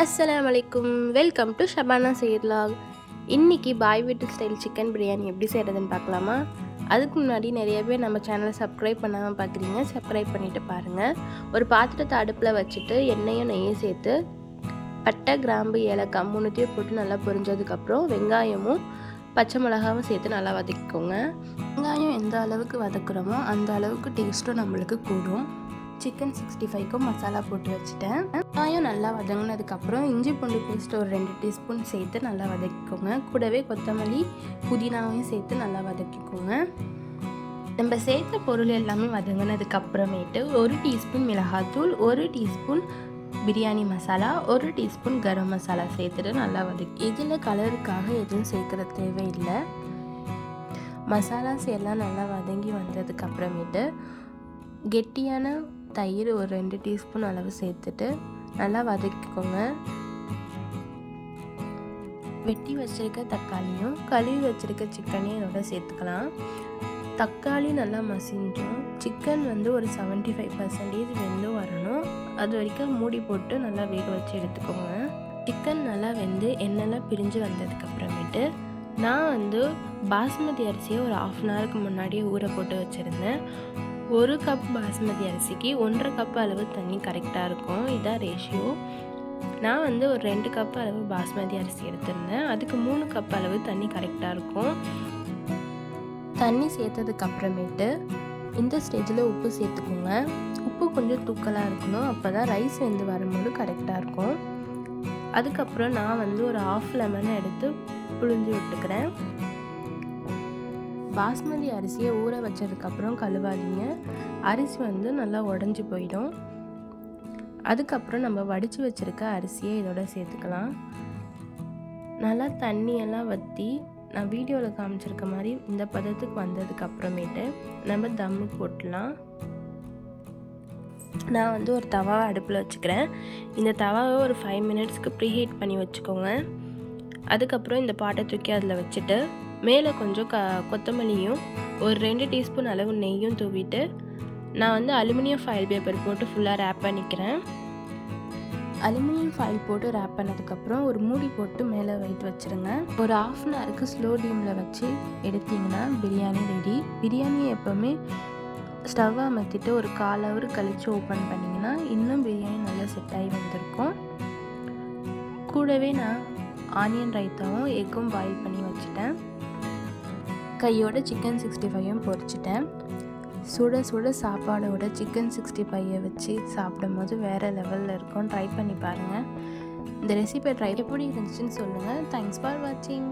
அஸ்ஸலாமு அலைக்கும். Welcome to Shabana செய்யலாக். இன்றைக்கி பாய் வீட்டு ஸ்டைல் சிக்கன் பிரியாணி எப்படி செய்கிறதுன்னு பார்க்கலாமா? அதுக்கு முன்னாடி நிறைய பேர் நம்ம சேனலை சப்ஸ்கிரைப் பண்ணாமல் பார்க்குறீங்க. சப்ஸ்கிரைப் பண்ணிவிட்டு பாருங்கள். ஒரு பாத்திரத்தை அடுப்பில் வச்சுட்டு எண்ணெயும் நெய்யும் சேர்த்து பட்டை, கிராம்பு, ஏலக்காய் மூணுத்தையும் போட்டு நல்லா பொரிஞ்சதுக்கப்புறம் வெங்காயமும் பச்சை மிளகாவும் சேர்த்து நல்லா வதக்கிக்கோங்க. வெங்காயம் எந்த அளவுக்கு வதக்குறோமோ அந்த அளவுக்கு டேஸ்ட்டும் நம்மளுக்கு கூடும். சிக்கன் 65க்கும் மசாலா போட்டு வச்சுட்டேன். வெங்காயம் நல்லா வதங்கினதுக்கப்புறம் இஞ்சி பூண்டு பேஸ்ட் ஒரு 2 டீஸ்பூன் சேர்த்து நல்லா வதக்கிக்கோங்க. கூடவே கொத்தமல்லி, புதினாவையும் சேர்த்து நல்லா வதக்கிக்கோங்க. நம்ம சேர்த்த பொருள் எல்லாமே வதங்கினதுக்கப்புறமேட்டு 1 டீஸ்பூன் மிளகாத்தூள், 1 டீஸ்பூன் பிரியாணி மசாலா, 1 டீஸ்பூன் கரம் மசாலா சேர்த்துட்டு நல்லா வதக்கி. இதில் கலருக்காக எதுவும் சேர்க்குற தேவையில்லை. மசாலாஸ் எல்லாம் நல்லா வதங்கி வந்ததுக்கப்புறமேட்டு கெட்டியான தயிர் ஒரு 2 டீஸ்பூன் அளவு சேர்த்துட்டு நல்லா வதக்கிக்கோங்க. வெட்டி வச்சுருக்க தக்காளியும் கழுவி வச்சுருக்க சிக்கனையும் இதோட சேர்த்துக்கலாம். தக்காளி நல்லா மசிஞ்சும் சிக்கன் ஒரு 75% வெந்து வரணும். அது வரைக்கும் மூடி போட்டு நல்லா வேக வச்சு எடுத்துக்கோங்க. சிக்கன் நல்லா வெந்து எண்ணெய்லாம் பிரிஞ்சு வந்ததுக்கப்புறமேட்டு நான் பாஸ்மதி அரிசியை ஒரு 1/2 ஹவருக்கு முன்னாடியே ஊற போட்டு வச்சுருந்தேன். 1 கப் பாஸ்மதி அரிசிக்கு 1.5 கப் அளவு தண்ணி கரெக்டாக இருக்கும். இதான் ரேஷியோ. நான் ஒரு 2 கப் அளவு பாஸ்மதி அரிசி எடுத்திருந்தேன். அதுக்கு 3 கப் அளவு தண்ணி கரெக்டாக இருக்கும். தண்ணி சேர்த்ததுக்கப்புறமேட்டு இந்த ஸ்டேஜில் உப்பு சேர்த்துக்கோங்க. உப்பு கொஞ்சம் தூக்கலாக இருக்கணும். அப்போ தான் ரைஸ் வெந்து வரும்போது கரெக்டாக இருக்கும். அதுக்கப்புறம் நான் ஒரு 1/2 லெமனை எடுத்து புழிஞ்சு விட்டுக்கிறேன். பாஸ்மதி அரிசியை ஊற வச்சதுக்கப்புறம் கழுவாதீங்க. அரிசி நல்லா உடஞ்சி போயிடும். அதுக்கப்புறம் நம்ம வடித்து வச்சுருக்க அரிசியை இதோட சேர்த்துக்கலாம். நல்லா தண்ணியெல்லாம் வற்றி நான் வீடியோவில் காமிச்சிருக்க மாதிரி இந்த பதத்துக்கு வந்ததுக்கப்புறமேட்டு நம்ம தம்மு போட்டலாம். நான் ஒரு தவாவை அடுப்பில் வச்சுக்கிறேன். இந்த தவாவை ஒரு 5 மினிட்ஸ்க்கு ப்ரீஹீட் பண்ணி வச்சுக்கோங்க. அதுக்கப்புறம் இந்த பாட்டை தூக்கி அதில் வச்சுட்டு மேலே கொஞ்சம் கொத்தமல்லியும் ஒரு 2 டீஸ்பூன் அளவு நெய்யும் தூவிட்டு நான் அலுமினியம் ஃபாயில் பேப்பர் போட்டு ஃபுல்லாக ரேப் பண்ணிக்கிறேன். அலுமினியம் ஃபாயில் போட்டு ரேப் பண்ணதுக்கப்புறம் ஒரு மூடி போட்டு மேலே வைத்து வச்சுருங்க. ஒரு 1/2 ஹவருக்கு ஸ்லோ டீமில் வச்சு எடுத்திங்கன்னா பிரியாணி ரெடி. பிரியாணியை எப்போவுமே ஸ்டவ்வை அமர்த்திட்டு ஒரு 1/4 ஹவர் கழித்து ஓப்பன் பண்ணிங்கன்னா இன்னும் பிரியாணி நல்லா செட் ஆகி வந்திருக்கும். கூடவே நான் ஆனியன் ரைத்தாவும் எக்கும் பாயில் பண்ணி வச்சுட்டேன். கையோட சிக்கன் 65யும் பொரிச்சிட்டேன். சுட சுட சாப்பாடோட சிக்கன் 65 வச்சு சாப்பிடும் போது வேறு லெவலில் இருக்கும். ட்ரை பண்ணி பாருங்கள். இந்த ரெசிபியை எப்படி இருந்துச்சுன்னு சொல்லுங்கள். தேங்க்ஸ் ஃபார் வாட்சிங்.